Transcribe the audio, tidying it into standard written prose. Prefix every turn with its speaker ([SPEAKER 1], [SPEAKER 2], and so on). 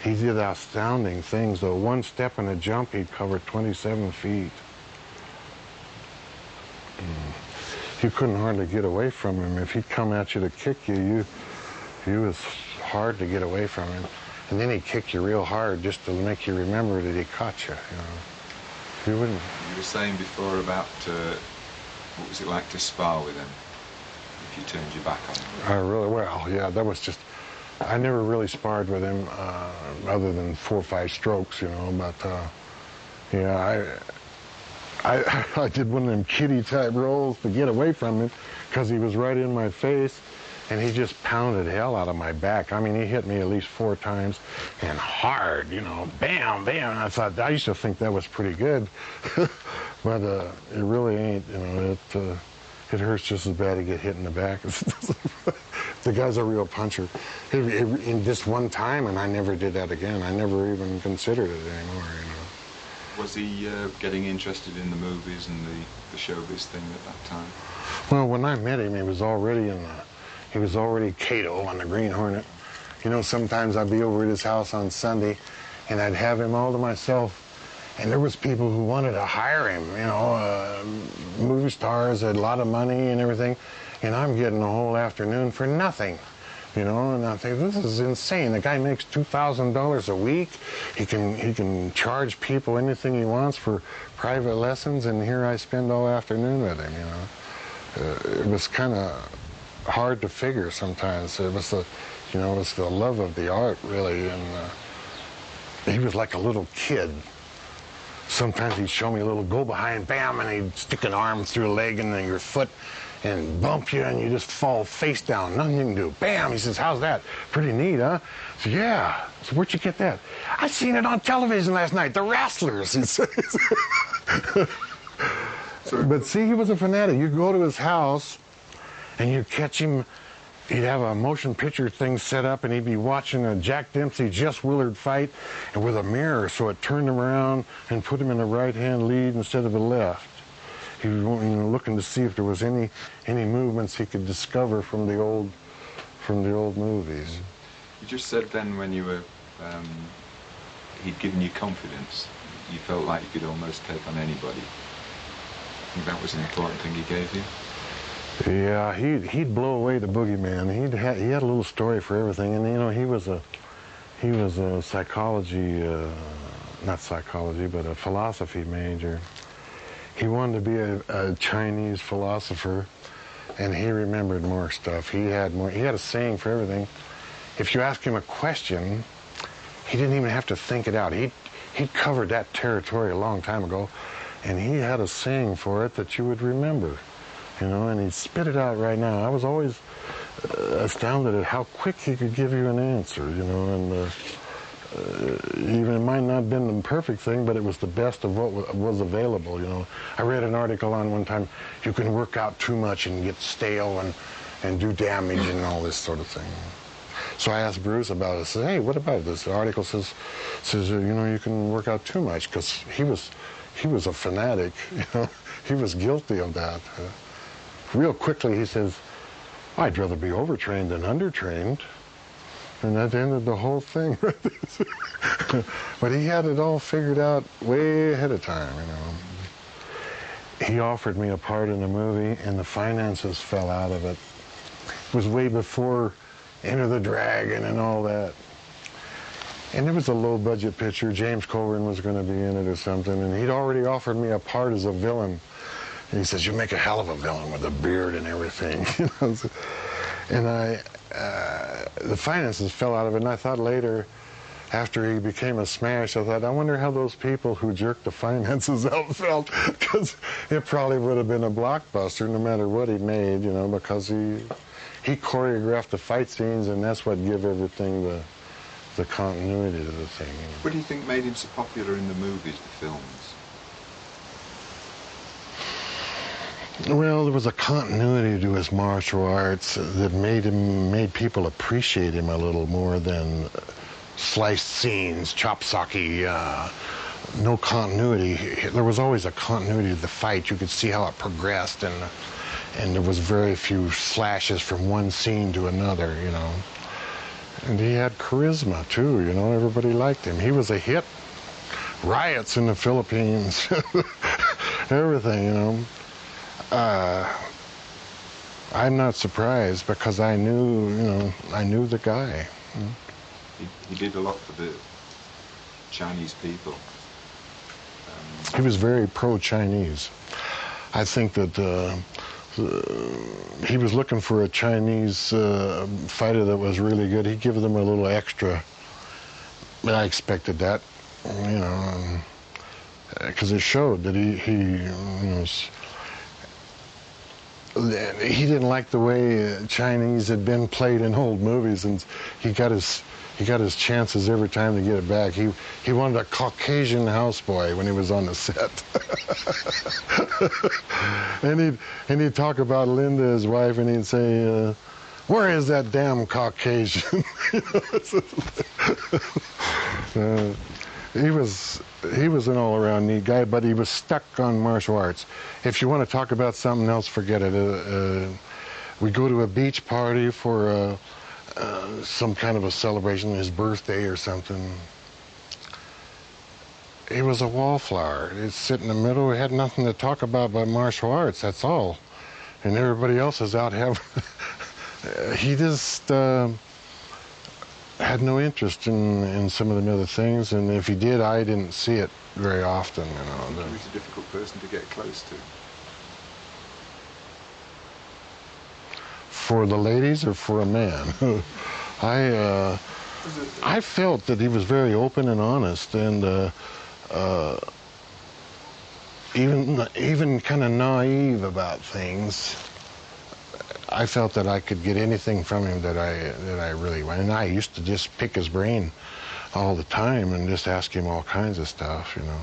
[SPEAKER 1] He did astounding things, though. One step in a jump, he'd cover 27 feet. You couldn't hardly get away from him. If he'd come at you to kick you, it was hard to get away from him. And then he'd kick you real hard just to make you remember that he caught you, you know. You wouldn't.
[SPEAKER 2] You were saying before about what was it like to spar with him if you turned your back on him?
[SPEAKER 1] Well, yeah, that was just, I never really sparred with him other than 4 or 5 strokes, you know, but yeah, I did one of them kitty type rolls to get away from him because he was right in my face, and he just pounded hell out of my back. I mean, he hit me at least 4 times, and hard, you know, bam, bam. And I used to think that was pretty good, but it really ain't, you know, it hurts just as bad to get hit in the back. The guy's a real puncher. In this one time, and I never did that again. I never even considered it anymore, you know.
[SPEAKER 2] Was he getting interested in the movies and the showbiz thing at that time?
[SPEAKER 1] Well, when I met him, he was already Cato on the Green Hornet. You know, sometimes I'd be over at his house on Sunday, and I'd have him all to myself. And there was people who wanted to hire him, you know, movie stars, had a lot of money and everything. And I'm getting a whole afternoon for nothing, you know. And I think, this is insane. The guy makes $2,000 a week. He can charge people anything he wants for private lessons, and here I spend all afternoon with him, you know. It was kind of hard to figure sometimes. It was it was the love of the art, really, and he was like a little kid. Sometimes he'd show me a little go behind, bam, and he'd stick an arm through a leg and then your foot and bump you, and you just fall face down. Nothing you can do. Bam! He says, "How's that? Pretty neat, huh?" I said, "Yeah." So where'd you get that? "I seen it on television last night. The Wrestlers." He says. But see, he was a fanatic. You go to his house, and you catch him. He'd have a motion picture thing set up, and he'd be watching a Jack Dempsey, Jess Willard fight, and with a mirror, so it turned him around and put him in a right-hand lead instead of a left. He was looking to see if there was any movements he could discover from the old movies.
[SPEAKER 2] You just said then when you were he'd given you confidence. You felt like you could almost take on anybody. I think that was an important thing he gave you.
[SPEAKER 1] Yeah, he'd blow away the boogeyman. He had a little story for everything, and you know, he was a psychology, not psychology, but a philosophy major. He wanted to be a Chinese philosopher, and he remembered more stuff. He had a saying for everything. If you ask him a question, he didn't even have to think it out. He'd covered that territory a long time ago, and he had a saying for it that you would remember, you know, and he'd spit it out right now. I was always astounded at how quick he could give you an answer, you know, and even it might not have been the perfect thing, but it was the best of what was available, you know. I read an article on one time, you can work out too much and get stale and do damage and all this sort of thing. So I asked Bruce about it. I said, "Hey, what about this?" The article says you know, you can work out too much, because he was a fanatic, you know. He was guilty of that. Real quickly he says, "I'd rather be overtrained than undertrained." And that ended the whole thing. But he had it all figured out way ahead of time, you know. He offered me a part in the movie, and the finances fell out of it. It was way before Enter the Dragon and all that. And it was a low-budget picture. James Coburn was going to be in it or something, and he'd already offered me a part as a villain. And he says, "You make a hell of a villain with a beard and everything." You know? And the finances fell out of it, and I thought later, after he became a smash, I thought, I wonder how those people who jerked the finances out felt, because it probably would have been a blockbuster no matter what he made, you know, because he choreographed the fight scenes, and that's what gave everything the continuity to the thing. You know.
[SPEAKER 2] What do you think made him so popular in the movies, the films?
[SPEAKER 1] Well, there was a continuity to his martial arts that made people appreciate him a little more than sliced scenes, chop socky, no continuity. There was always a continuity to the fight. You could see how it progressed, and there was very few slashes from one scene to another, you know. And he had charisma too, you know, everybody liked him. He was a hit. Riots in the Philippines, everything, you know. I'm not surprised because I knew, you know, I knew the guy.
[SPEAKER 2] He did a lot for the Chinese people.
[SPEAKER 1] He was very pro-Chinese. I think that he was looking for a Chinese fighter that was really good. He'd give them a little extra. But I expected that, you know, because it showed that he he didn't like the way Chinese had been played in old movies, and he got his chances every time to get it back. He wanted a Caucasian houseboy when he was on the set. and he'd talk about Linda, his wife, and he'd say, "Where is that damn Caucasian?" He was an all-around neat guy, but he was stuck on martial arts. If you want to talk about something else, forget it. We go to a beach party for some kind of a celebration, his birthday or something. He was a wallflower. He'd sit in the middle. He had nothing to talk about but martial arts, that's all. And everybody else is out having... he just had no interest in some of the other things, and if he did, I didn't see it very often, you know.
[SPEAKER 2] He was a difficult person to get close to.
[SPEAKER 1] For the ladies or for a man? I felt that he was very open and honest, and even kind of naive about things. I felt that I could get anything from him that I really wanted. And I used to just pick his brain all the time and just ask him all kinds of stuff, you know.